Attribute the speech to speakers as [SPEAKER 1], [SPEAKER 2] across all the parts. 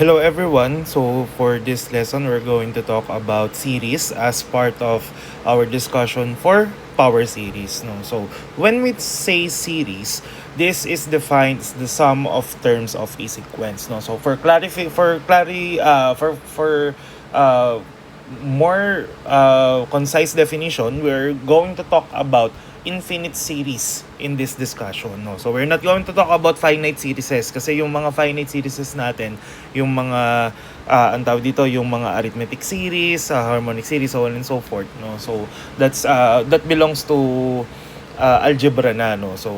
[SPEAKER 1] Hello everyone. So for this lesson, we're going to talk about series as part of our discussion for power series. No, so when we say series, this is defined as the sum of terms of a sequence. No, so for more concise definition, we're going to talk about infinite series in this discussion, no? So we're not going to talk about finite series kasi yung mga finite series natin, yung mga ang tawag dito, yung mga arithmetic series, harmonic series, so on and so forth, no? So that belongs to algebra na, no? So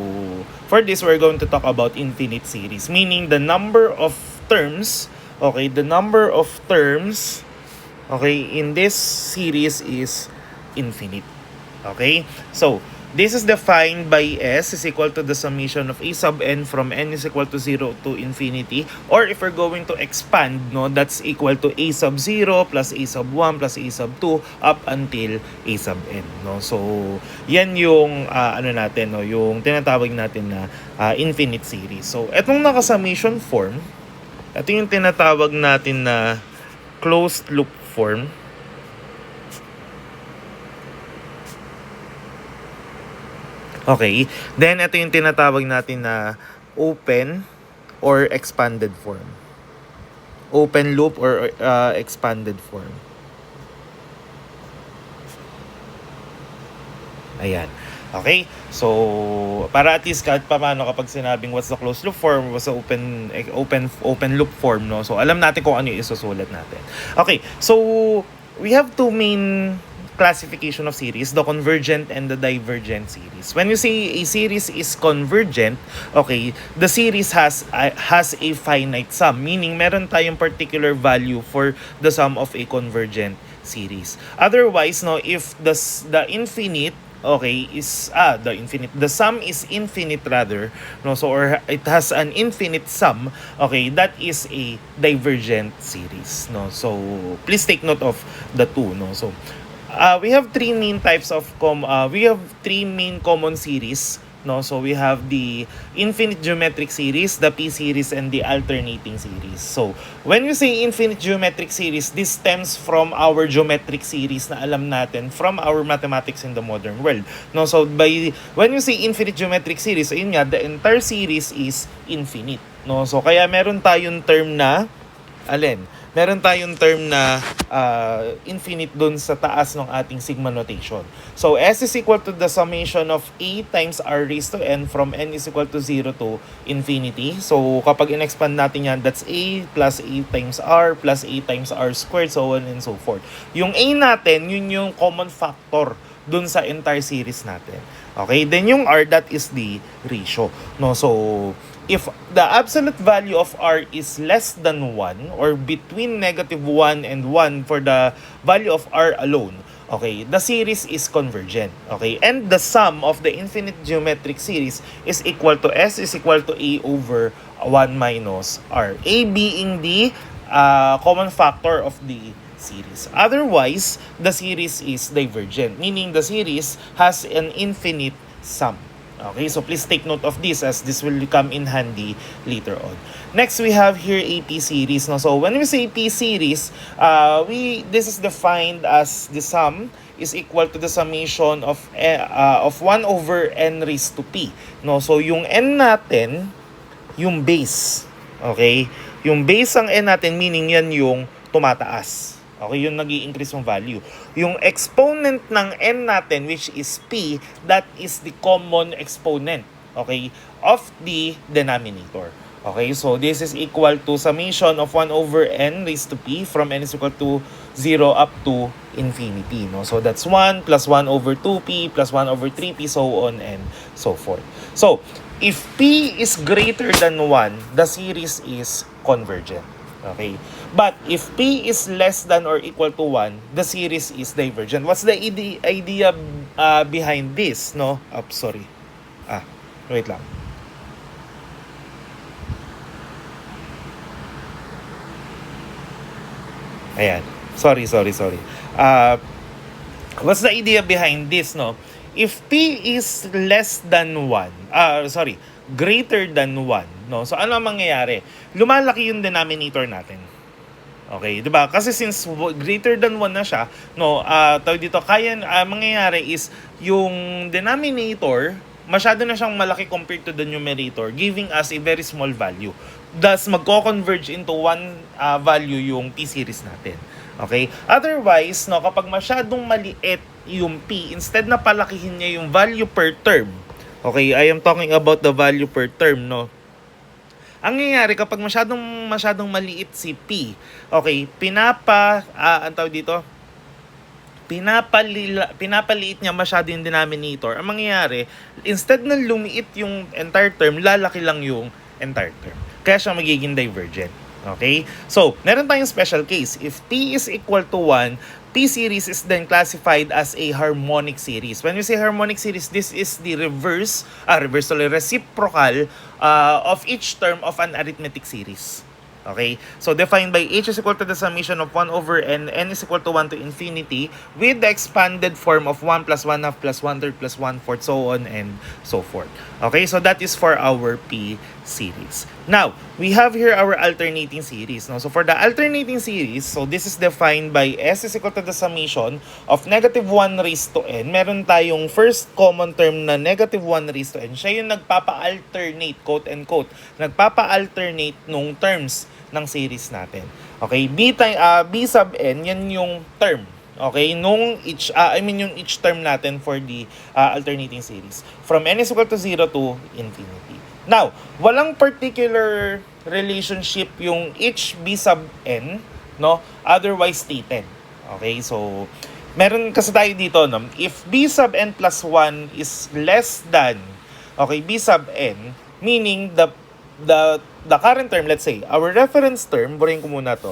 [SPEAKER 1] for this, we're going to talk about infinite series, meaning the number of terms, okay, in this series is infinite. Okay? So, this is defined by S is equal to the summation of A sub n from n is equal to 0 to infinity. Or if we're going to expand, no, that's equal to A sub 0 plus A sub 1 plus A sub 2 up until A sub n. No? So, yan yung natin, no, yung tinatawag natin na infinite series. So, etong naka-summation form, ito yung tinatawag natin na closed loop form. Okay. Then, ito yung tinatawag natin na open or expanded form. Open loop or expanded form. Ayan. Okay? So, para at least kahit paano kapag sinabing what's the closed loop form, what's the open loop form, no? So, alam natin kung ano yung isusulat natin. Okay. So, we have two main classification of series, the convergent and the divergent series. When you say a series is convergent, okay, the series has a finite sum, meaning meron tayong particular value for the sum of a convergent series. Otherwise, no, if the infinite, okay, is the sum is infinite rather, no, so or it has an infinite sum, okay, that is a divergent series, no. So please take note of the two, no. So we have three main common series, no. So we have the infinite geometric series, the P series, and the alternating series. So when we say infinite geometric series, this stems from our geometric series na alam natin from our mathematics in the modern world, no. So when you say infinite geometric series, ayun nga, the entire series is infinite, no. So kaya meron tayong term na infinite dun sa taas ng ating sigma notation. So, S is equal to the summation of A times R raised to N from N is equal to 0 to infinity. So, kapag in-expand natin yan, that's A plus A times R plus A times R squared, so on and so forth. Yung A natin, yun yung common factor dun sa entire series natin. Okay? Then yung R, that is the ratio. No? So, if the absolute value of R is less than 1 or between negative 1 and 1 for the value of R alone, okay, the series is convergent. Okay, and the sum of the infinite geometric series is equal to S is equal to A over 1 minus R. A being the common factor of the series. Otherwise, the series is divergent, meaning the series has an infinite sum. Okay, so please take note of this as this will come in handy later on. Next, we have here a P series. No? So when we say P series, this is defined as the sum is equal to the summation of 1 over n raised to P. No? So yung n natin, yung base. Okay? Yung base ang n natin, meaning yan yung tumataas. Okay, yung nag-i-increase yung value. Yung exponent ng n natin, which is p, that is the common exponent, okay, of the denominator. Okay, so this is equal to summation of 1 over n raised to p from n is equal to 0 up to infinity. No? So that's 1 plus 1 over 2p plus 1 over 3p, so on and so forth. So, if p is greater than 1, the series is convergent. Okay. But if P is less than or equal to 1, the series is divergent. What's the idea behind this, no? Sorry. Wait lang. Ayan. Sorry. What's the idea behind this, no? If P is less than 1, greater than 1, no? So ano ang mangyayari? Lumalaki yung denominator natin. Okay, 'di ba? Kasi since greater than 1 na siya, no, tawag dito, kaya mangyayari is yung denominator masyado na siyang malaki compared to the numerator, giving us a very small value. Thus, magko-converge into one value yung P series natin. Okay? Otherwise, no, kapag masyadong maliit yung P, instead na palakihin niya yung value per term, okay, I am talking about the value per term, no? Ang nangyayari kapag masyadong maliit si P, okay, ang tawag dito, pinapaliit niya masyado yung denominator. Ang mangyayari, instead na lumiit yung entire term, lalaki lang yung entire term. Kaya siya magiging divergent. Okay? So, meron tayong special case. If P is equal to 1, P series is then classified as a harmonic series. When we say harmonic series, this is the reciprocal of each term of an arithmetic series. Okay? So, defined by h is equal to the summation of 1 over n is equal to 1 to infinity, with the expanded form of 1 plus 1 half plus 1 third plus 1 fourth, so on and so forth. Okay? So, that is for our P series. Now, we have here our alternating series. No? So, for the alternating series, so this is defined by s is equal to the summation of negative 1 raised to n. Meron tayong first common term na negative 1 raised to n. Siya yung nagpapa-alternate, quote and quote, nagpapa-alternate nung terms ng series natin. Okay? B sub n, yan yung term. Okay, yung each term natin for the alternating series. From n is equal to 0 to infinity. Now, walang particular relationship yung each b sub n, no? Otherwise stated. Okay, so meron kasi tayo dito, no? If b sub n plus 1 is less than, okay, b sub n, meaning the current term, let's say, our reference term, burahin ko muna to.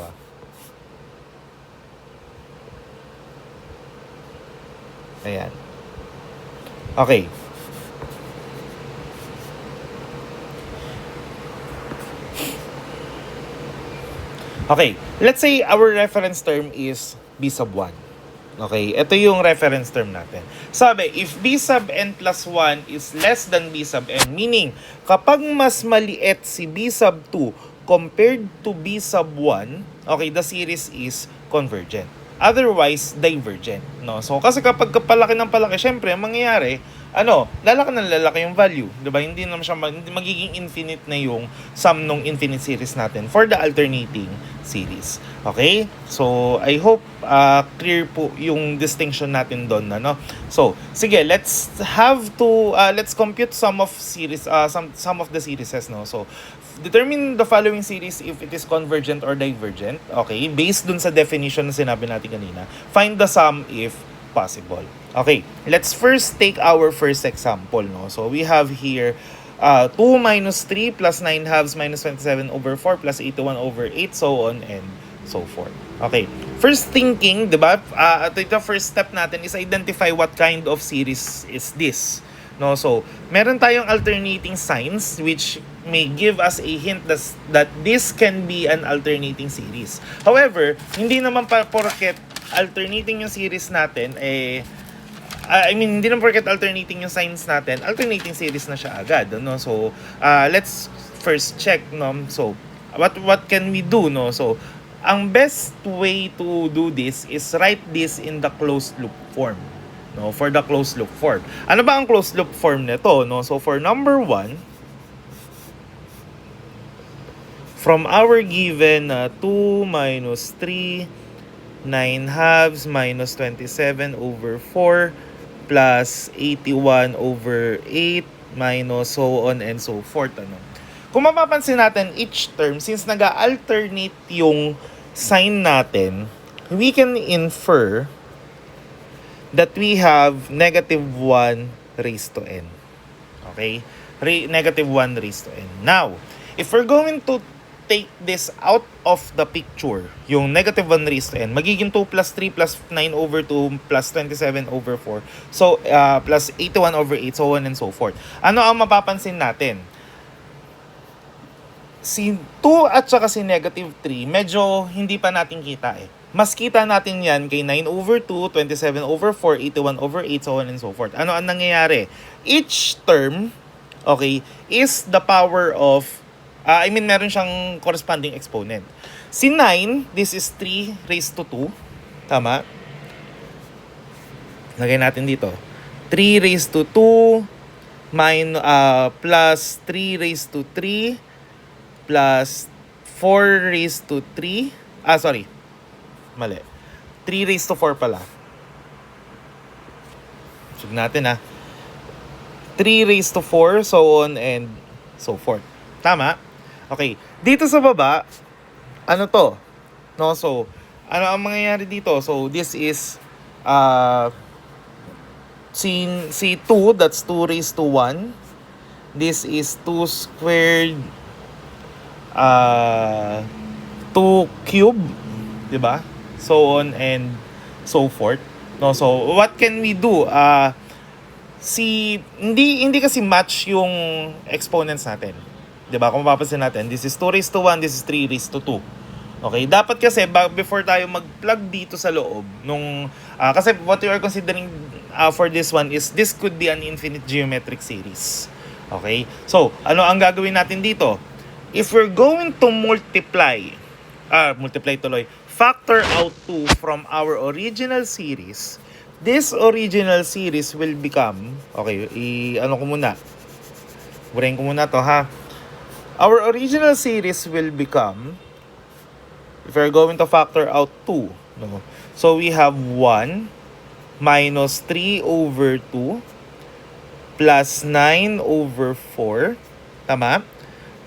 [SPEAKER 1] Ayan. Okay. Okay, let's say our reference term is b sub 1. Okay, ito yung reference term natin. Sabi, if b sub n plus 1 is less than b sub n, meaning kapag mas maliit si b sub 2 compared to b sub 1, okay, the series is convergent. Otherwise, divergent. No? So, kasi kapag palaki ng palaki, syempre, ang mangyayari, lalaki yung value. Diba? Hindi naman siya, magiging infinite na yung sum ng infinite series natin for the alternating series. Okay? So, I hope clear po yung distinction natin doon. No? So, sige, let's compute some of the series. No? So, determine the following series if it is convergent or divergent. Okay? Based dun sa definition na sinabi natin kanina. Find the sum if possible. Okay, let's first take our first example. No? So, we have here 2 minus 3 plus 9 halves minus 27 over 4 plus 81 over 8, so on and so forth. Okay, first thinking, diba? The first step natin is identify what kind of series is this. No? So, meron tayong alternating signs which may give us a hint that this can be an alternating series. However, hindi naman porket alternating yung series natin, hindi naman porket alternating yung signs natin, alternating series na siya agad. No? So, let's first check. No? So, what can we do? No? So, ang best way to do this is write this in the closed loop form. No? For the closed loop form. Ano ba ang closed loop form nito? No? So, for number 1, from our given 2 minus 3, 9 halves minus 27 over 4 plus 81 over 8 minus so on and so forth. Kung mapapansin natin, each term, since nag-alternate yung sign natin, we can infer that we have negative 1 raised to n. Okay? Negative 1 raised to n. Now, if we're going to take this out of the picture, yung negative 1 raised to n, magiging 2 plus 3 plus 9 over 2 plus 27 over 4, so plus 81 over 8, so on and so forth. Ano ang mapapansin natin? Si 2 at saka si negative 3, medyo hindi pa natin kita eh. Mas kita natin yan kay 9 over 2, 27 over 4, 81 over 8, so on and so forth. Ano ang nangyayari? Each term, okay, is the power of Meron siyang corresponding exponent. Si 9, this is 3 raised to 2. Tama? Lagay natin dito. 3 raised to 2 plus 3 raised to 3 plus 4 raised to 3. Sorry. Mali. 3 raised to 4 pala. Check natin 3 raised to 4, so on and so forth. Tama? Okay. Dito sa baba, ano to? No, so, ano ang mangyayari dito? So, this is si 2, that's 2 raised to 1. This is 2 squared 2 cube, 'di ba? So on and so forth. No, so what can we do? Hindi kasi match yung exponents natin. 'Di ba? Kung mapapansin natin, this is 2 raised to 1, this is 3 raised to 2. Okay, dapat kasi before tayo mag-plug dito sa loob nung kasi what we are considering for this one is this could be an infinite geometric series. Okay? So, ano ang gagawin natin dito? If we're going to factor out 2 from our original series, this original series will become, okay, burahin ko muna to Our original series will become, if we're going to factor out 2, no? So we have 1 minus 3 over 2 plus 9 over 4, tama?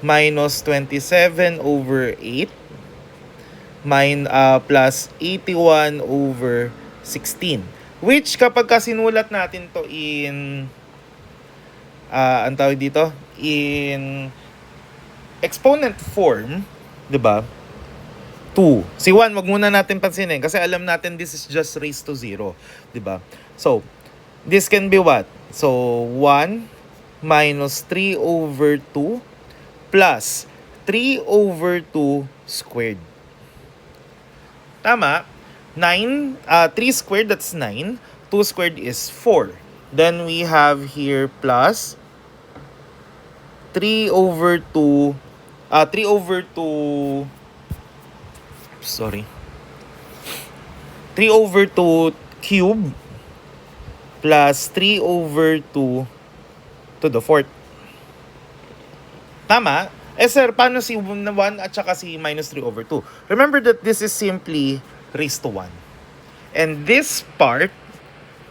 [SPEAKER 1] Minus 27 over 8 plus 81 over 16. Which kapag sinulat natin to in ang tawag dito, in exponent form, 'di ba? 2. Si 1 wag muna natin pansinin kasi alam natin this is just raised to 0, 'di ba? So, this can be what? So, 1 minus 3 over 2 plus 3 over 2 squared. Tama? 3 squared, that's 9. 2 squared is 4. Then we have here plus 3 over 2 cube plus 3 over 2 to the fourth. Tama? Sir, paano si 1 at saka si minus 3 over 2? Remember that this is simply raised to 1. And this part,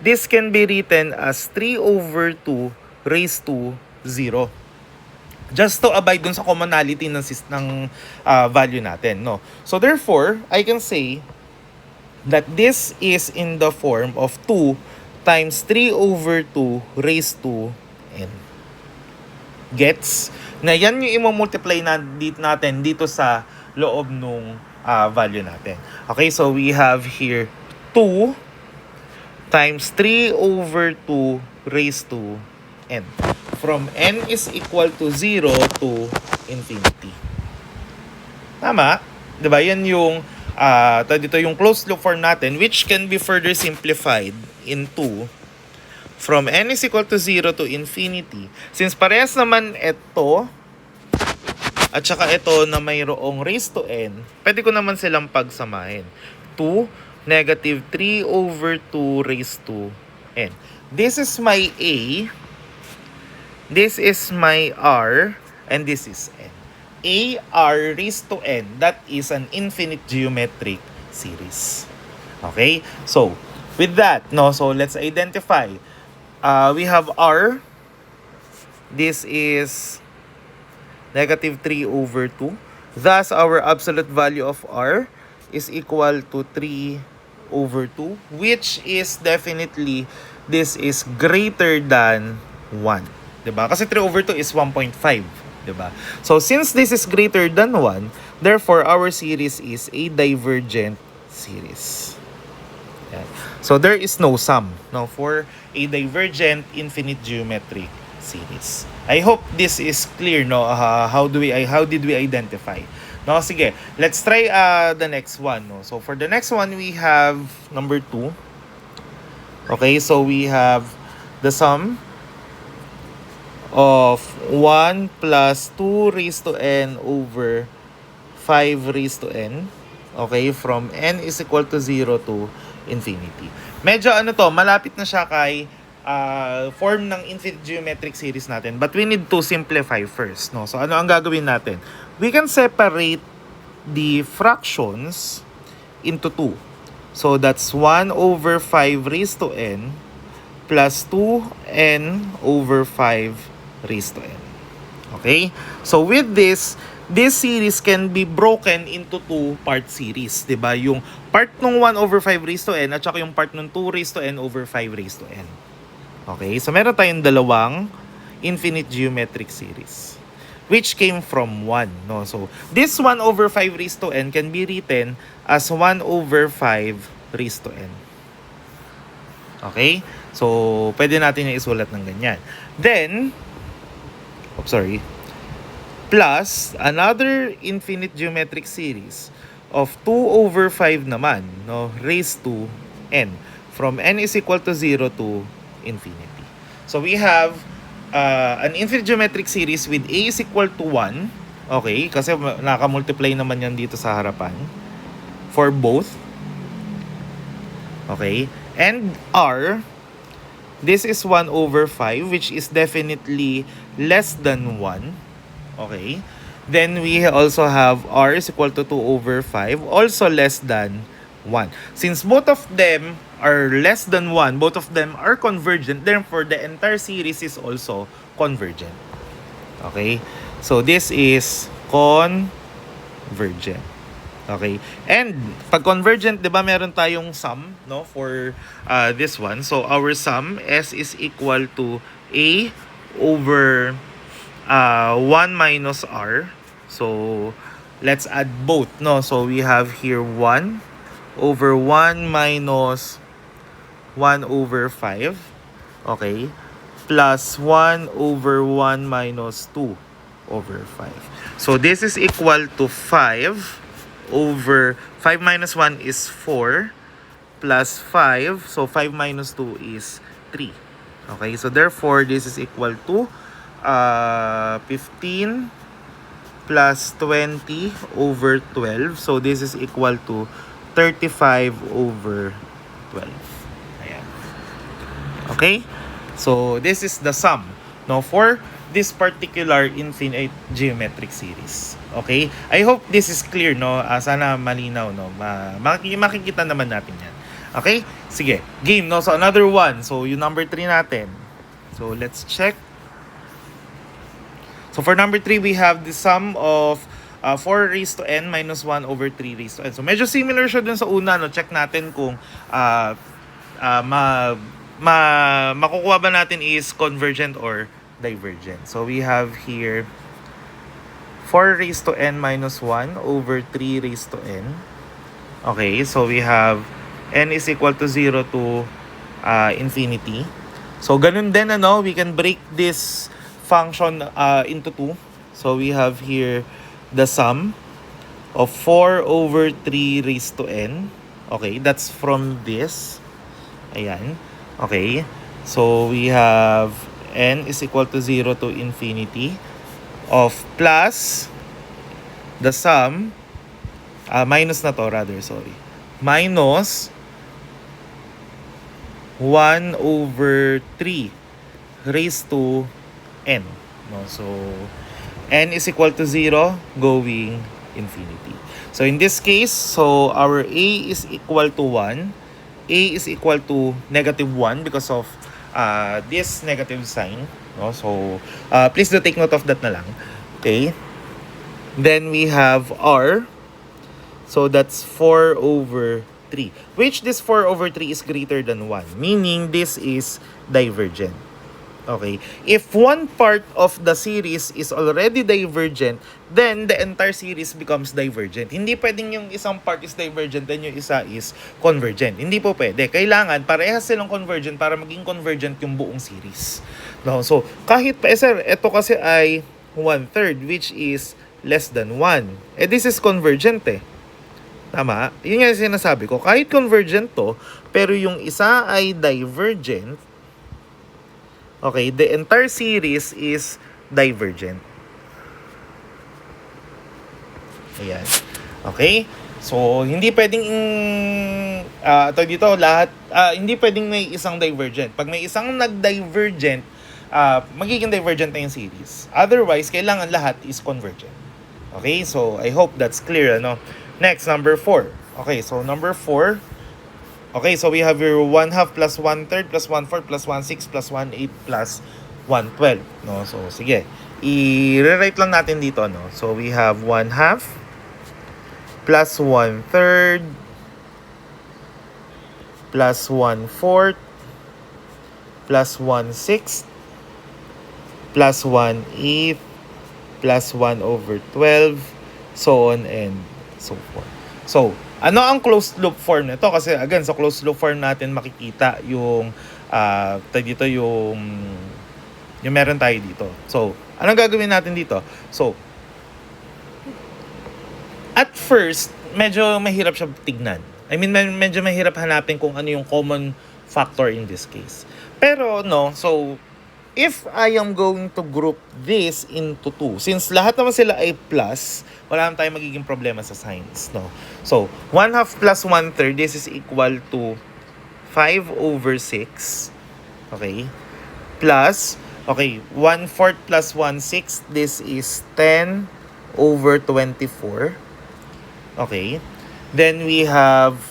[SPEAKER 1] this can be written as 3 over 2 raised to 0. Just to abide dun sa commonality ng value natin, no? So therefore, I can say that this is in the form of 2 times 3 over 2 raised to n. Gets? Na yan yung i-multiply natin dito sa loob nung value natin. Okay, so we have here 2 times 3 over 2 raised to n. From n is equal to 0 to infinity. Tama? Diba? Yan yung dito yung closed loop form natin, which can be further simplified into from n is equal to 0 to infinity. Since parehas naman ito at saka ito na mayroong raised to n, pwede ko naman silang pagsamahin. 2 negative 3 over 2 raised to n. This is my a, this is my r, and this is n. A, r raised to n, that is an infinite geometric series. Okay? So, with that, no, so let's identify. We have r. This is negative 3 over 2. Thus, our absolute value of r is equal to 3 over 2, which is definitely, this is greater than 1. Diba? Kasi 3 over 2 is 1.5. Diba? So, since this is greater than 1, therefore, our series is a divergent series. Yan. So, there is no sum, no, for a divergent infinite geometric series. I hope this is clear, no? How did we identify? No, sige. Let's try the next one, no? So, for the next one, we have number 2. Okay, so we have the sum of 1 plus 2 raised to n over 5 raised to n. Okay, from n is equal to 0 to infinity. Medyo ano to, malapit na siya kay form ng infinite geometric series natin. But we need to simplify first. No? So ano ang gagawin natin? We can separate the fractions into 2. So that's 1 over 5 raised to n plus 2n over 5 raised to n. Okay? So with this series can be broken into 2-part series. Diba? Yung part ng 1 over 5 raised to n at saka yung part ng 2 raised to n over 5 raised to n. Okay? So meron tayong dalawang infinite geometric series which came from 1. No? So this 1 over 5 raised to n can be written as 1 over 5 raised to n. Okay? So, pwede natin yung isulat ng ganyan. Then, plus another infinite geometric series of 2 over 5 naman, no, raised to n. From n is equal to 0 to infinity. So, we have an infinite geometric series with a is equal to 1. Okay? Kasi naka-multiply naman yan dito sa harapan. For both. Okay? And r, this is 1 over 5, which is definitely less than 1. Okay? Then we also have r is equal to 2 over 5, also less than 1. Since both of them are less than 1, both of them are convergent, therefore the entire series is also convergent. Okay? So this is convergent. Okay? And pag convergent, 'di ba, meron tayong sum, no, for this one. So our sum s is equal to a over 1 minus r. So let's add both, no. So we have here 1 over 1 minus 1 over 5. Okay? Plus 1 over 1 minus 2 over 5. So this is equal to 5 over 5 minus 1 is 4 plus 5. So 5 minus 2 is 3. Okay, so therefore this is equal to 15 plus 20 over 12. So this is equal to 35 over 12. Ayan. Okay, so this is the sum, no, for this particular infinite geometric series. Okay? I hope this is clear, no? Sana malinaw, no? Makikita naman natin yan. Okay? Sige. Game, no? So, another one. So, yung number 3 natin. So, let's check. So, for number 3, we have the sum of 4 raised to n minus 1 over 3 raised to n. So, medyo similar siya dun sa una, no? Check natin kung makukuha ba natin is convergent or divergent. So, we have here 4 raised to n minus 1 over 3 raised to n. Okay, so we have n is equal to 0 to infinity. So, ganun din, ano, we can break this function into 2. So, we have here the sum of 4 over 3 raised to n. Okay, that's from this. Ayan. Okay, so we have n is equal to 0 to infinity of plus the sum, minus na to rather, sorry. Minus 1 over 3 raised to n. No? So, n is equal to 0 going infinity. So, in this case, so our a is equal to 1. A is equal to negative 1 because of this negative sign. No? So, please do take note of that na lang. Okay? Then we have r. So, that's 4 over 3. Which this 4 over 3 is greater than 1. Meaning, this is divergent. Okay? If one part of the series is already divergent, then the entire series becomes divergent. Hindi pwedeng yung isang part is divergent and yung isa is convergent. Hindi po pwede. Kailangan parehas silang convergent para maging convergent yung buong series. No? So, kahit pa, sir, ito kasi ay 1/3, which is less than 1. This is convergent eh. Tama? Yun nga yung sinasabi ko. Kahit convergent to, pero yung isa ay divergent, okay, the entire series is divergent. Ayan. Okay? So, hindi pwedeng dito lahat hindi pwedeng may isang divergent. Pag may isang nag-divergent, magiging divergent na yung series. Otherwise, kailangan lahat is convergent. Okay? So, I hope that's clear, ano? Next, number 4. Okay, so number 4. Okay, so we have your 1/2 plus 1/3 plus 1/4 plus 1/6 plus 1/8 plus 1/12. No? So, sige. I-rewrite lang natin dito, no? So, we have 1/2 plus 1/3 plus 1/4 plus 1/6 plus 1/8 plus 1/12, so on and so forth. So, ano ang closed loop form nito? Kasi again, sa closed loop form natin makikita yung dito yung meron tayo dito. So, anong gagawin natin dito? So, at first, medyo mahirap siya tignan. I mean, medyo mahirap hanapin kung ano yung common factor in this case. Pero, no, so, if I am going to group this into 2, since lahat naman sila ay plus, wala naman tayong magiging problema sa signs, no? So, 1/2 plus 1/3, this is equal to 5/6, okay? Plus, okay, 1/4 plus 1/6, this is 10/24. Okay. Then we have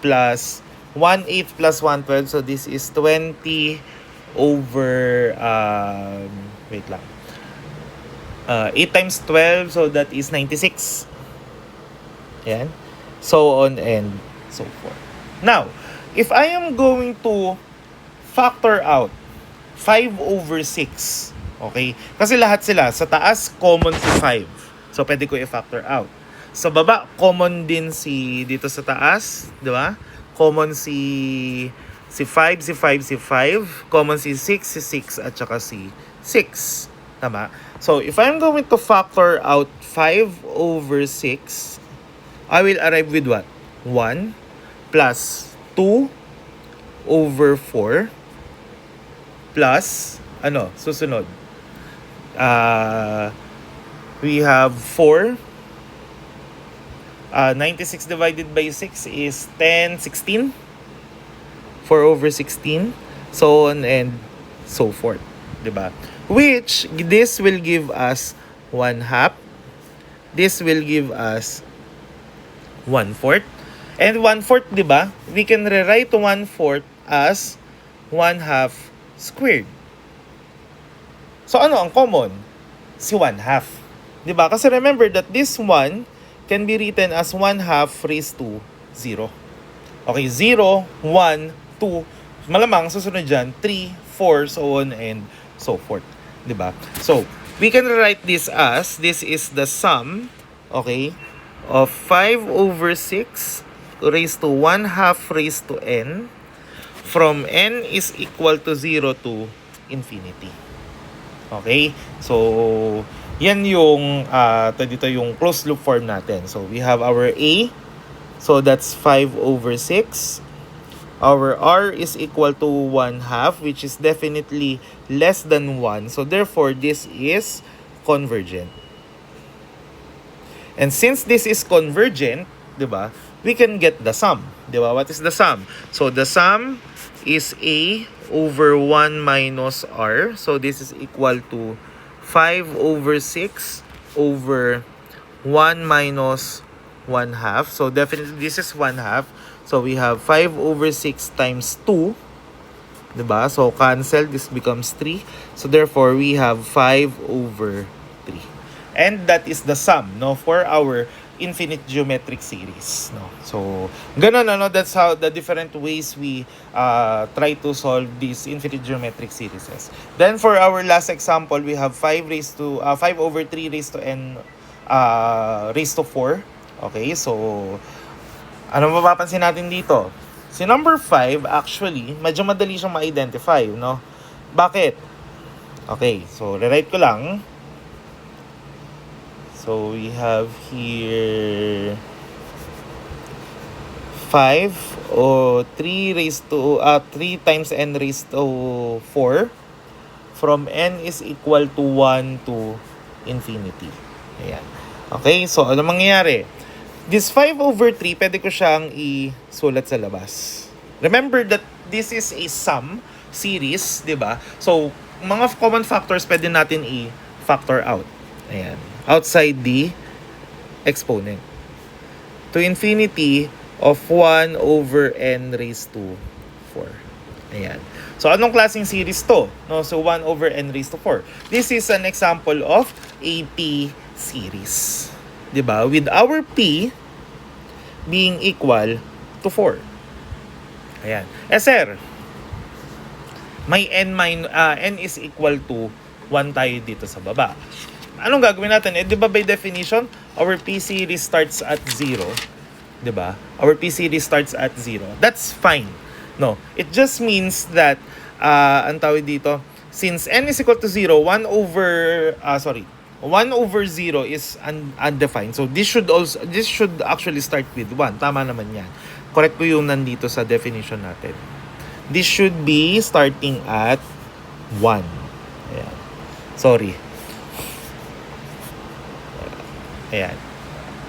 [SPEAKER 1] plus 1/8 plus 1/12. So this is 20 over, wait lang. 8 times 12. So that is 96. Yan. So on and so forth. Now, if I am going to factor out 5/6. Okay? Kasi lahat sila. Sa taas, common si 5. So pwede ko i-factor out. Sa baba, common din si dito sa taas, di ba? Common si 5, si 5, si 5. Common si 6, si 6, at saka si 6. Tama? So, if I'm going to factor out 5/6, I will arrive with what? 1 plus 2/4 plus, susunod? We have 4. 96 divided by 6 is 16. 4/16. So on and so forth. Diba? Which, this will give us 1/2. This will give us 1/4. And 1/4, diba? We can rewrite 1/4 as 1/2 squared. So ano ang common? Si 1/2. Diba? Kasi remember that this one can be written as 1/2 raised to 0. Okay, 0, 1, 2. Malamang susunod dyan, 3, 4, so on and so forth. Diba? So, we can write this as, this is the sum, okay, of 5/6 raised to 1/2 raised to n from n is equal to 0 to infinity. Okay? So, yan yung dito yung closed loop form natin. So we have our A. So that's 5/6. Our R is equal to 1/2, which is definitely less than 1. So therefore, this is convergent. And since this is convergent, diba, we can get the sum. Diba? What is the sum? So the sum is A over 1 minus R. So this is equal to 5/6 over 1 minus 1/2. So definitely this is 1/2. So we have 5/6 times 2. Diba? So cancel. This becomes 3. So therefore we have 5/3. And that is the sum, no, for our infinite geometric series, no. So ganun, that's how the different ways we try to solve these infinite geometric series. Then for our last example, we have 5/3 raised to n raised to 4. Okay, so ano mapapansin natin dito? Si number 5 actually medyo madali siyang ma-identify, no. Bakit? Okay, so rewrite ko lang. So we have here 5 or 3 raised to 3 times n raised to 4. from n is equal to 1 to infinity. Ayan. Okay, so ano mangyayari? This 5/3, pwede ko siyang isulat sa labas. Remember that this is a sum series, di ba? So, mga common factors pwede natin i-factor out. Ayan. Outside the exponent. To infinity of 1/n raised to 4. Ayan. So, anong klaseng series to? No? So, 1/n raised to 4. This is an example of a P series. Diba? With our P being equal to 4. Ayan. Sir, may n is equal to 1 tayo dito sa baba. Anong gagawin natin? Diba by definition, our P series starts at 0. Diba? Our P series starts at 0. That's fine. No, it just means that, ang tawag dito, since n is equal to 0, 1 over 0 is undefined. So this should actually start with 1. Tama naman yan. Correct ko yung nandito sa definition natin. This should be starting at 1. Ayan. Sorry. Ayan.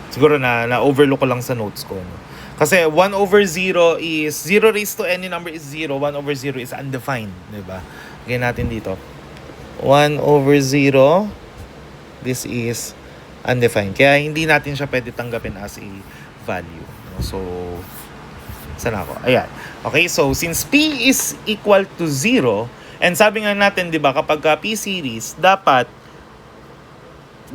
[SPEAKER 1] Siguro na-overlook ko lang sa notes ko. No? Kasi 1/0 is 0 raised to any number is 0. 1/0 is undefined. Diba? Again natin dito. 1/0. This is undefined. Kaya hindi natin siya pwede tanggapin as a value. So, saan ako? Ayan. Okay, so since P is equal to 0, and sabi nga natin, di ba, kapag P series, dapat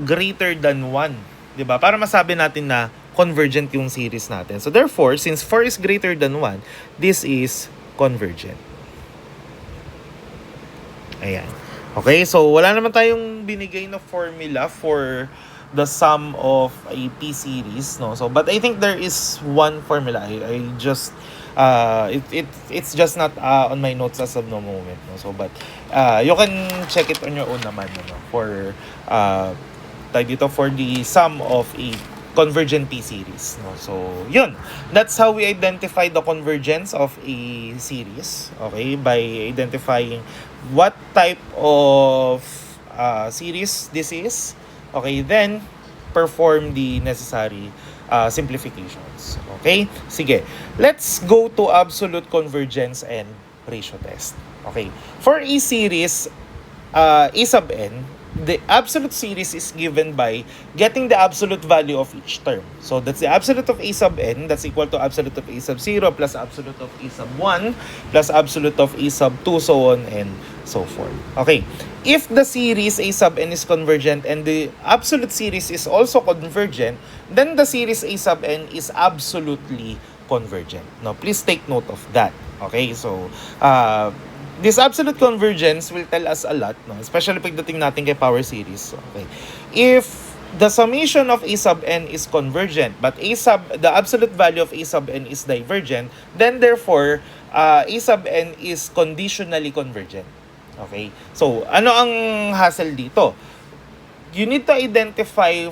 [SPEAKER 1] greater than 1. Di ba? Para masabi natin na convergent yung series natin. So, therefore, since 4 is greater than 1, this is convergent. Ayan. Okay, so wala naman tayong binigay na formula for the sum of a P series, no? So, but I think there is one formula. I just it's just not on my notes as of the moment, no? So, but you can check it on your own naman, no? For tayo dito for the sum of a convergent P series, no? So, yun. That's how we identify the convergence of a series, okay? By identifying what type of series this is, okay? Then, perform the necessary simplifications, okay? Sige. Let's go to absolute convergence and ratio test, okay? For a series, A sub n, the absolute series is given by getting the absolute value of each term. So that's the absolute of A sub n, that's equal to absolute of A sub 0 plus absolute of A sub 1 plus absolute of A sub 2, so on and so forth. Okay, if the series A sub n is convergent and the absolute series is also convergent, then the series A sub n is absolutely convergent. Now, please take note of that. Okay, so this absolute convergence will tell us a lot, no? Especially pagdating natin kay power series. Okay. If the summation of A sub n is convergent, but the absolute value of A sub n is divergent, then therefore, A sub n is conditionally convergent. Okay? So, ano ang hassle dito? You need to identify,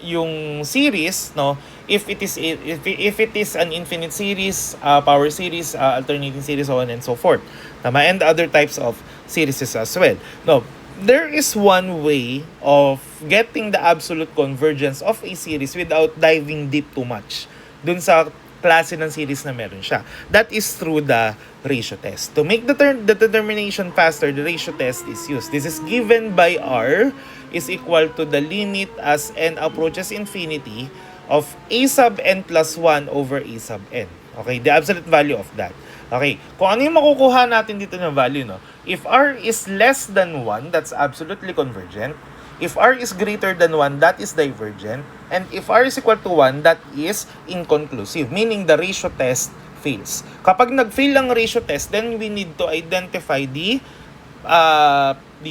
[SPEAKER 1] yung series, no, if it is an infinite series, power series, alternating series, so on and so forth, tama, and other types of series as well. No, there is one way of getting the absolute convergence of a series without diving deep too much dun sa klase ng series na meron siya. That is through the ratio test. To make the determination faster, the ratio test is used. This is given by R is equal to the limit as n approaches infinity of A sub n plus 1 over A sub n. Okay, the absolute value of that. Okay, kung ano yung makukuha natin dito na value, no? If R is less than 1, that's absolutely convergent. If R is greater than 1, that is divergent. And if R is equal to 1, that is inconclusive, meaning the ratio test fails. Kapag nag-fail ang ratio test, then we need to identify the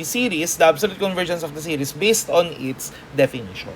[SPEAKER 1] series, the absolute convergence of the series based on its definition.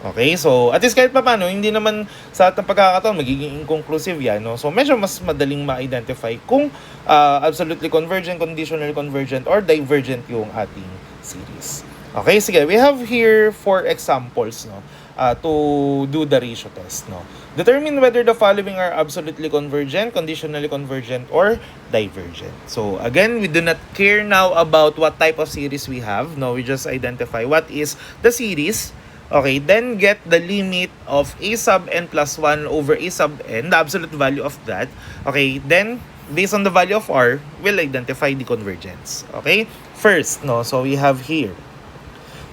[SPEAKER 1] Okay, so at least kahit pa paano, hindi naman sa ating pagkakataon magiging inconclusive yan, no? So medyo mas madaling ma-identify kung absolutely convergent, conditionally convergent, or divergent yung ating series. Okay, sige, we have here 4 examples, no? to do the ratio test, no? Determine whether the following are absolutely convergent, conditionally convergent, or divergent. So again, we do not care now about what type of series we have. No, we just identify what is the series. Okay, then get the limit of a sub n plus 1 over a sub n, the absolute value of that. Okay, then based on the value of r, we'll identify the convergence. Okay, first, no, so we have here.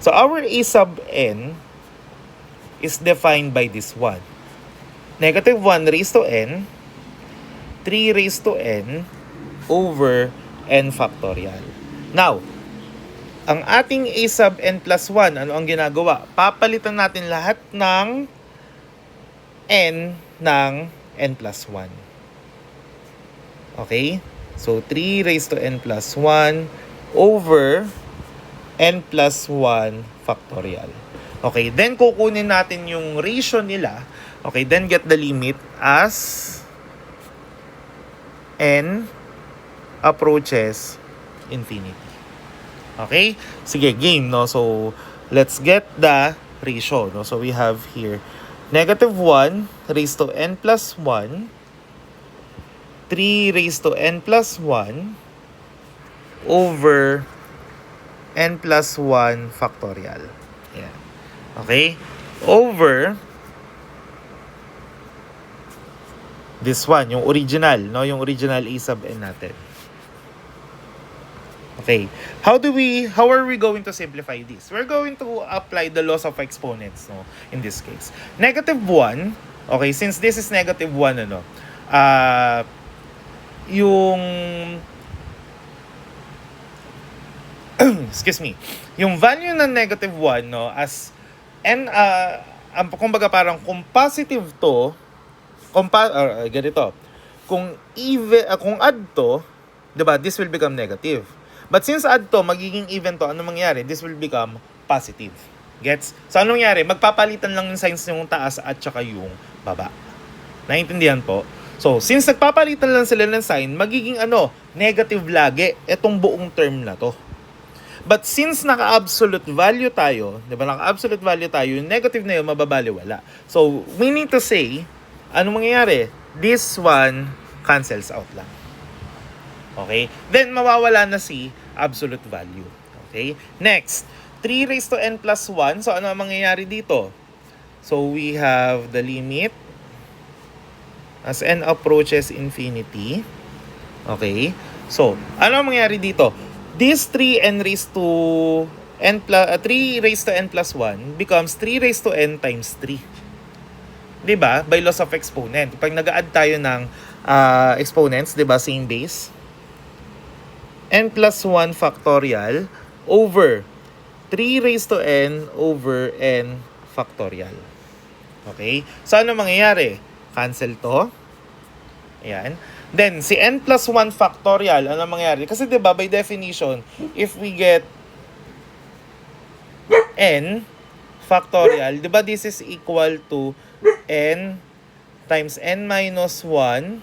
[SPEAKER 1] So our a sub n is defined by this one. Negative 1 raised to n, 3 raised to n over n factorial. Now, ang ating a sub n plus 1, ano ang ginagawa? Papalitan natin lahat ng n ng n plus 1. Okay? So, 3 raised to n plus 1 over n plus 1 factorial. Okay, then kukunin natin yung ratio nila. Okay, then get the limit as n approaches infinity. Okay? Sige, game, no? So, let's get the ratio, no? So, we have here negative 1 raised to n plus 1, 3 raised to n plus 1 over n plus 1 factorial. Yan. Okay? Over this one, yung original, no? Yung original a sub n natin. Okay. How are we going to simplify this? We're going to apply the laws of exponents, no? In this case. Negative 1, okay, since this is negative 1, ano, yung excuse me, yung value ng negative 1, no, as n, kumbaga parang kung positive to, ganito, kung add to, diba, this will become negative. But since add to, magiging even to, ano mangyari? This will become positive. Gets? So, anong nangyari? Magpapalitan lang yung signs yung taas at saka yung baba. Naintindihan po? So, since nagpapalitan lang sila ng sign, magiging negative lagi itong buong term na to. But since naka-absolute value tayo, di ba, naka-absolute value tayo, yung negative na yun, mababaliwala. So, meaning to say, ano mangyayari? This one cancels out lang. Okay? Then, mawawala na si absolute value. Okay? Next, 3 raised to n plus 1. So, ano ang mangyayari dito? So, we have the limit as n approaches infinity. Okay? So, ano ang mangyayari dito? This 3 raised to n plus 1 becomes 3 raised to n times 3. Diba? By laws of exponent. Pag nag-add tayo ng exponents, diba? Same base. N plus 1 factorial over 3 raised to n over n factorial. Okay? So, ano mangyayari? Cancel to. Ayan. Then, si n plus 1 factorial, ano mangyayari? Kasi diba, by definition, if we get n factorial, diba this is equal to n times n minus 1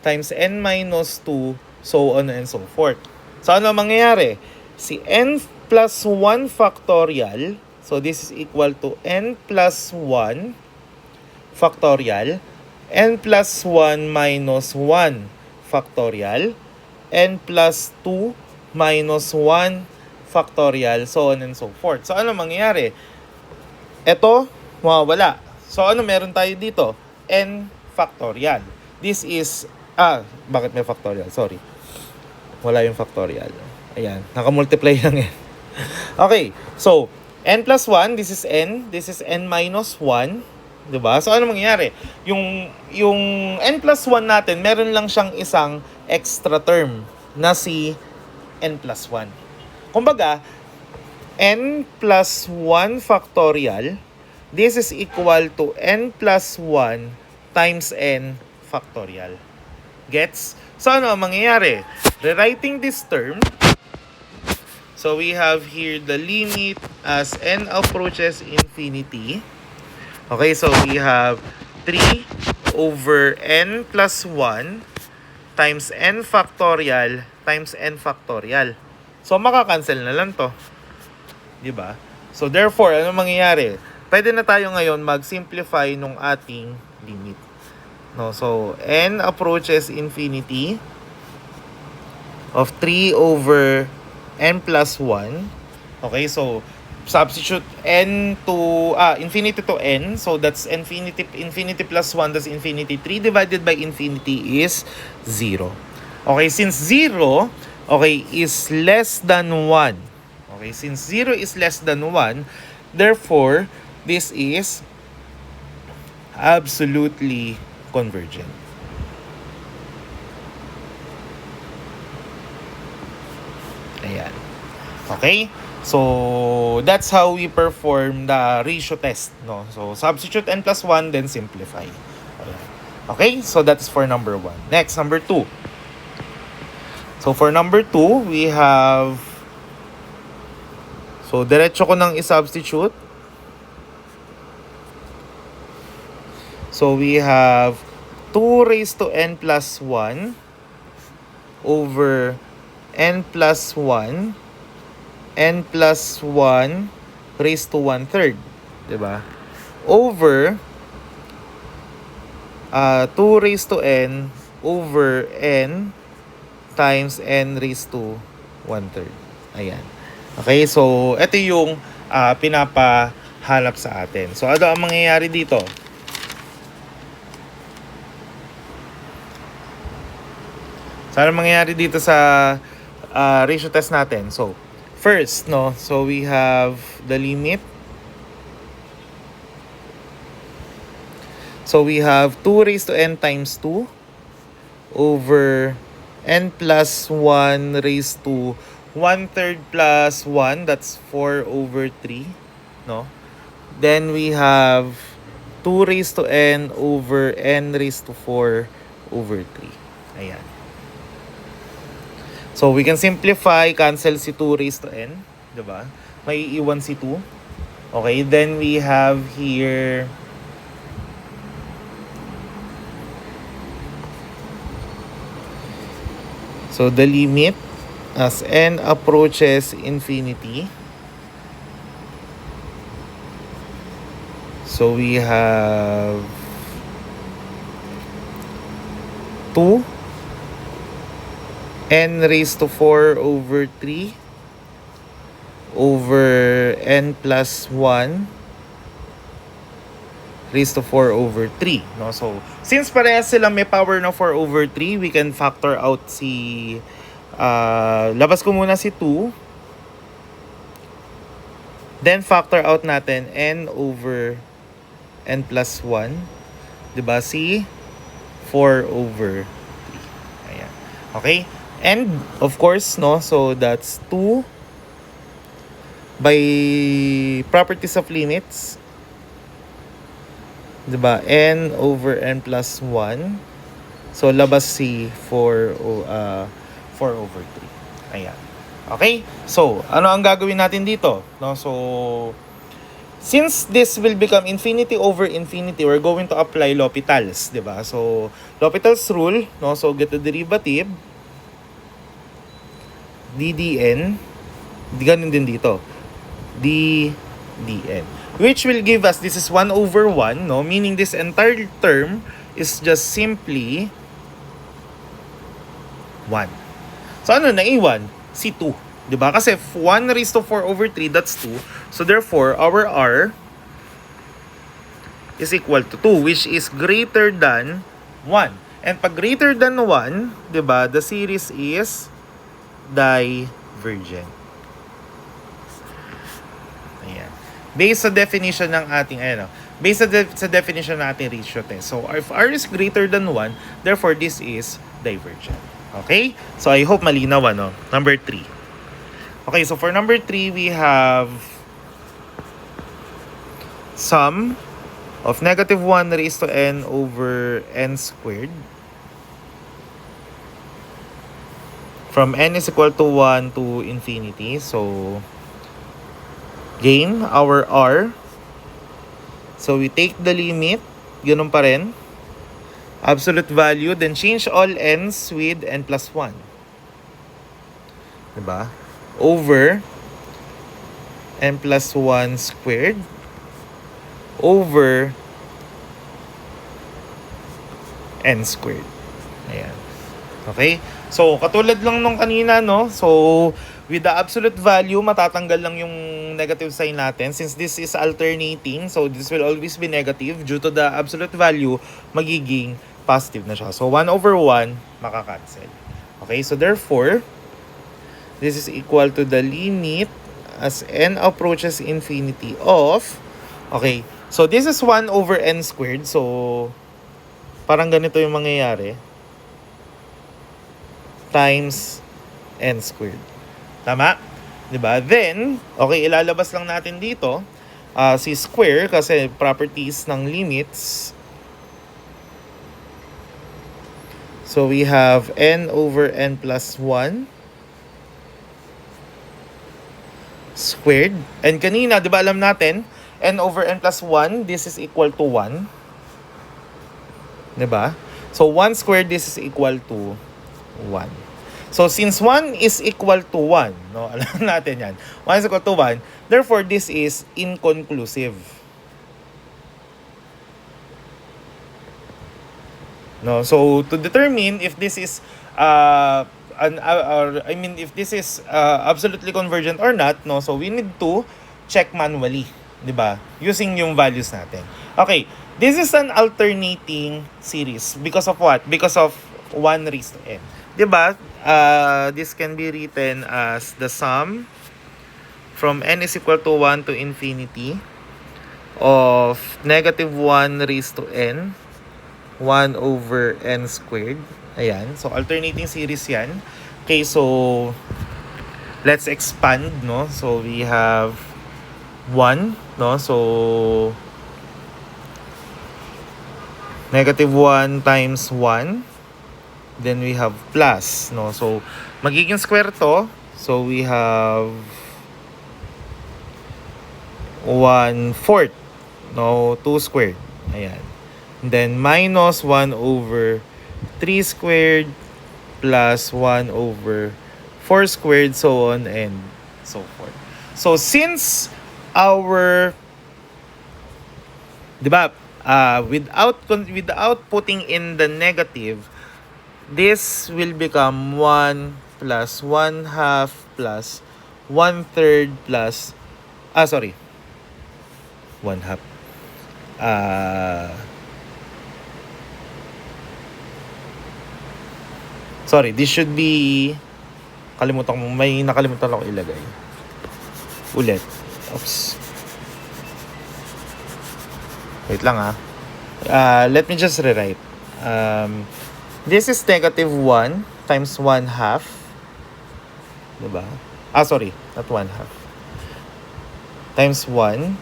[SPEAKER 1] times n minus 2, so on and so forth. So, ano mangyayari? Si n plus 1 factorial, so this is equal to n plus 1 factorial, n plus 1 minus 1 factorial, n plus 2 minus 1 factorial, so on and so forth. So, ano mangyayari? Ito, mawawala. So, ano meron tayo dito? N factorial. This is, bakit may factorial? Sorry. Wala yung factorial. Ayan, naka-multiply lang yan. Okay, so, n plus 1, this is n minus 1. Diba? So, ano mangyayari? Yung n plus 1 natin, meron lang siyang isang extra term na si n plus 1. Kumbaga, n plus 1 factorial, this is equal to n plus 1 times n factorial. Gets? So, ano ang mangyayari? Rewriting this term, so we have here the limit as n approaches infinity. Okay, so we have 3 over n plus 1 times n factorial times n factorial. So, makakancel na lang to. Diba? So, therefore, ano mangyayari? pwede na tayo ngayon mag-simplify nung ating limit. No, so n approaches infinity of 3 over n plus 1. Okay, so substitute n to infinity to n, so that's infinity plus 1, that's infinity. 3 divided by infinity is 0. Okay, since 0 is less than 1. Okay, since 0 is less than 1, therefore this is absolutely convergent. Ayan. Okay? So, that's how we perform the ratio test, no? So, substitute n plus 1, then simplify. Ayan. Okay? So, that's for number 1. Next, number 2. So, for number 2, we have... So, diretso ko nang i-substitute. So, we have 2 raised to n plus 1 over n plus 1, n plus 1 raised to 1/3. Diba? Over 2 raised to n over n times n raised to 1/3. Ayan. Okay, so ito yung pinapahanap sa atin. So, ano ang mangyayari dito? So, ano mangyayari dito sa ratio test natin? So, first, no, so we have the limit. So, we have 2 raised to n times 2 over n plus 1 raised to 1/3 plus 1, that's 4 over 3, no? Then, we have 2 raised to n over n raised to 4 over 3. Ayan. So, we can simplify, cancel si 2 raised to n, diba? May iwan si 2. Okay, then we have here... So, the limit as n approaches infinity. So, we have 2 n raised to 4 over 3 over n plus 1 raised to 4 over 3. No? So, since parehas sila may power na 4 over 3, we can factor out si... labas ko muna si 2. Then, factor out natin n over n plus 1. Diba? Si 4 over 3. Ayan. Okay? And, of course, no? So, that's 2 by properties of limits. Diba? N over n plus 1. So, labas si 4 over 3. Ayan. Okay? So, ano ang gagawin natin dito? No? So, since this will become infinity over infinity, we're going to apply L'Hopital's. Diba? So, L'Hopital's rule, no? So, get the derivative. ddn, ganun din dito, ddn, which will give us, this is 1 over 1, no? Meaning this entire term is just simply 1. So, ano naiwan? Si 2. Diba? Kasi 1 raised to 4 over 3, that's 2. So, therefore, our r is equal to 2, which is greater than 1. And pag greater than 1, diba, the series is divergent. Ayan. Based sa definition ng ating, based sa definition ng ating ratio test. So, if r is greater than 1, therefore, this is divergent. Okay? So, I hope malinaw, ano? Number 3. Okay, so for number 3, we have sum of negative 1 raised to n over n squared from n is equal to 1 to infinity. So, gain our r. So, we take the limit. Ganun pa rin. Absolute value. Then, change all n's with n plus 1. Diba? Over n plus 1 squared over n squared. Ayan. Okay? So, katulad lang nung kanina, no? So, with the absolute value, matatanggal lang yung negative sign natin. Since this is alternating, so this will always be negative. Due to the absolute value, magiging positive na siya. So, 1 over 1, makakancel. Okay? So, therefore, this is equal to the limit as n approaches infinity of, okay, so this is 1 over n squared. So, parang ganito yung mangyayari. Times n squared. Tama? Diba? Then, okay, ilalabas lang natin dito si square kasi properties ng limits. So, we have n over n plus 1 squared. And kanina, di ba alam natin, n over n plus 1, this is equal to 1. Di ba? So, 1 squared, this is equal to 1. So, since 1 is equal to 1, no, alam natin yan. 1 is equal to 1, therefore, this is inconclusive. No, so, to determine if this is if this is absolutely convergent or not, no, so we need to check manually, di ba? Using yung values natin. Okay, this is an alternating series because of what? Because of 1 raised to n. Di ba? This can be written as the sum from n is equal to 1 to infinity of negative 1 raised to n 1 over n squared. Ayan. So, alternating series yan. Okay, so, let's expand, no? So, we have 1, no? So, negative 1 times 1. Then, we have plus, no? So, magiging square to. So, we have 1/4, no? 2 squared. Ayan. Then, minus 1 over 3 squared plus 1 over 4 squared, so on and so forth. So, since our, di ba, without putting in the negative, this will become 1 plus 1/2 plus 1/3 plus, 1/2. Sorry, this should be, may nakalimutan ako ilagay. Ulit. Oops. Wait lang let me just rewrite. This is negative 1 times 1/2. Diba? Sorry, not 1/2. Times 1.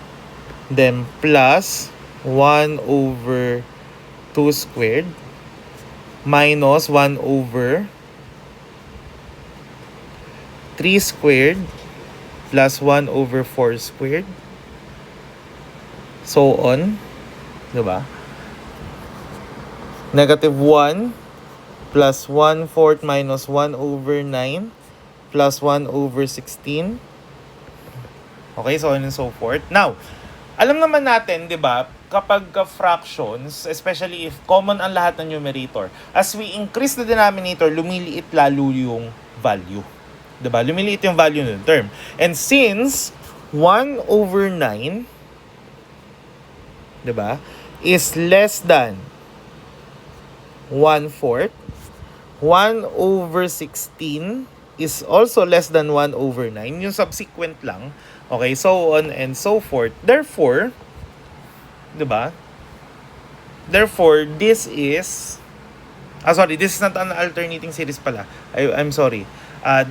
[SPEAKER 1] Then plus 1 over 2 squared. Minus 1 over 3 squared plus 1 over 4 squared. So on. Diba? Negative 1 plus 1/4 minus 1 over 9 plus 1 over 16. Okay, so on and so forth. Now, alam naman natin, di ba, kapag fractions, especially if common ang lahat ng numerator, as we increase the denominator, lumiliit lalo yung value. Di ba? Lumiliit yung value ng term. And since 1 over 9, di ba, is less than 1/4, 1 over 16 is also less than 1 over 9. Yung subsequent lang. Okay, so on and so forth. Therefore, diba? Therefore, this is, this is not an alternating series pala. I'm sorry.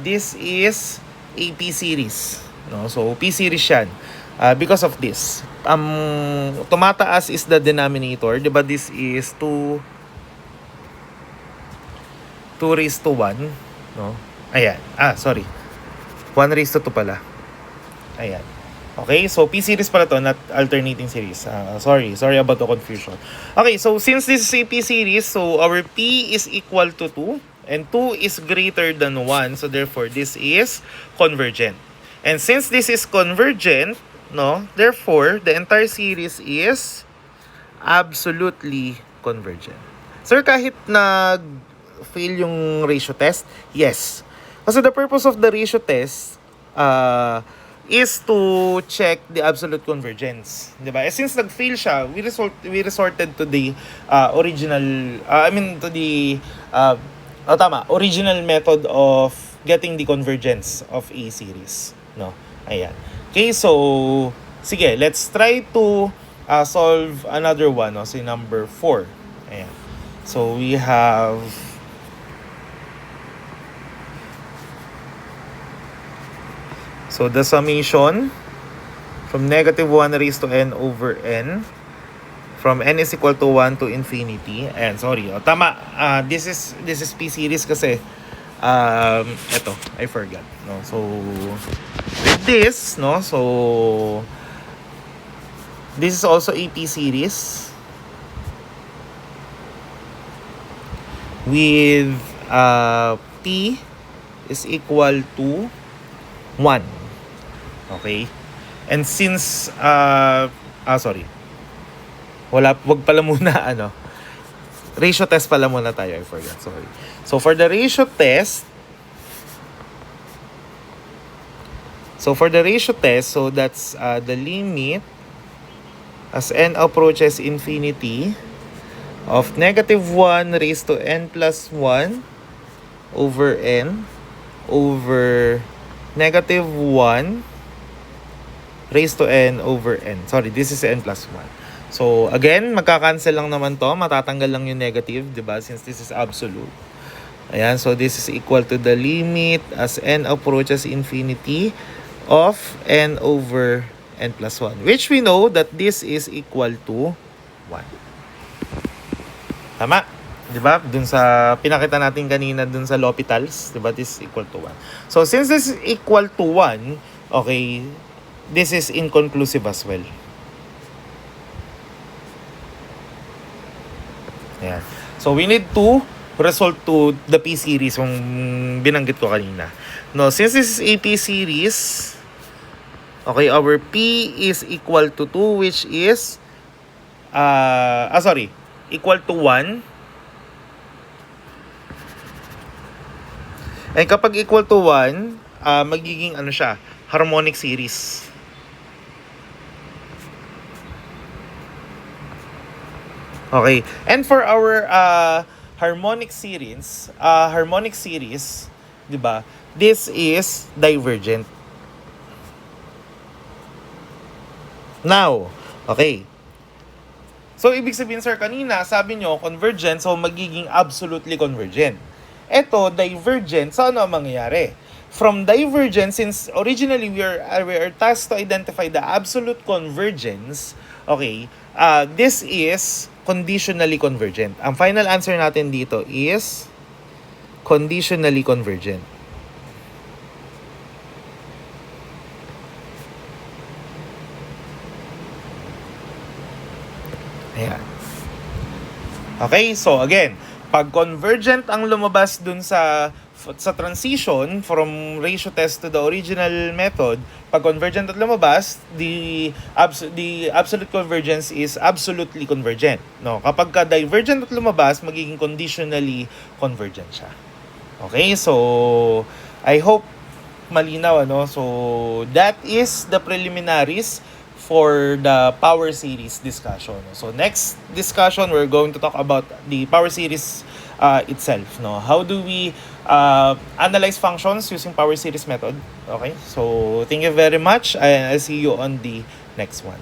[SPEAKER 1] This is a P series. No? So, P series yan. Because of this. Tumataas is the denominator. Diba this is 2 raised to 1. No? Ayan. 1 raised to 2 pala. Ayan. Okay, so P series pala to, not alternating series. Sorry about the confusion. Okay, so since this is a P series, so our P is equal to 2 and 2 is greater than 1. So therefore, this is convergent. And since this is convergent, no? Therefore, the entire series is absolutely convergent. Sir, kahit nag-fail yung ratio test, yes. Kasi the purpose of the ratio test is to check the absolute convergence, 'di ba? Since nag-fail siya, we resorted to the original method of getting the convergence of a series, no? Ayan. Okay, so sige, let's try to solve another one, no? So number 4. Ayan. So we have the summation from negative 1 raised to n over n from n is equal to 1 to infinity. And sorry, tama. This is P series kasi eto, I forgot, no. So with this, no, so this is also a P series with P is equal to 1. Okay? And since sorry. Wag pala muna ratio test pala muna tayo. I forgot. Sorry. So for the ratio test, so that's the limit as n approaches infinity of negative 1 raised to n plus 1 over n over negative 1 raised to n over n. Sorry, this is n plus 1. So, again, magka-cancel lang naman to. Matatanggal lang yung negative, di ba? Since this is absolute. Ayan, so this is equal to the limit as n approaches infinity of n over n plus 1. Which we know that this is equal to 1. Tama? Di ba? Dun sa pinakita natin kanina dun sa L'Hopital's, di ba? This is equal to 1. So, since this is equal to 1, okay, this is inconclusive as well. Ayan. So, we need to result to the P series yung binanggit ko kanina. No, since this is a P series, okay, our P is equal to 2, which is equal to 1. And kapag equal to 1, magiging siya, harmonic series. Okay. And for our harmonic series, 'di ba? This is divergent. Now, okay. So ibig sabihin, sir, kanina sabi nyo convergent, so magiging absolutely convergent. Ito, divergent, so ano ang mangyayari? From divergent, since originally we are tasked to identify the absolute convergence, okay, this is conditionally convergent. Ang final answer natin dito is conditionally convergent. Ayan. Okay, so again, pag convergent ang lumabas dun sa transition from ratio test to the original method, pag convergent at lumabas, the absolute convergence is absolutely convergent. No, kapag ka divergent at lumabas, magiging conditionally convergent siya. Okay, so I hope malinaw, So that is the preliminaries for the power series discussion. So next discussion, we're going to talk about the power series itself. No, how do we analyze functions using power series method? Okay, so thank you very much, and I'll see you on the next one.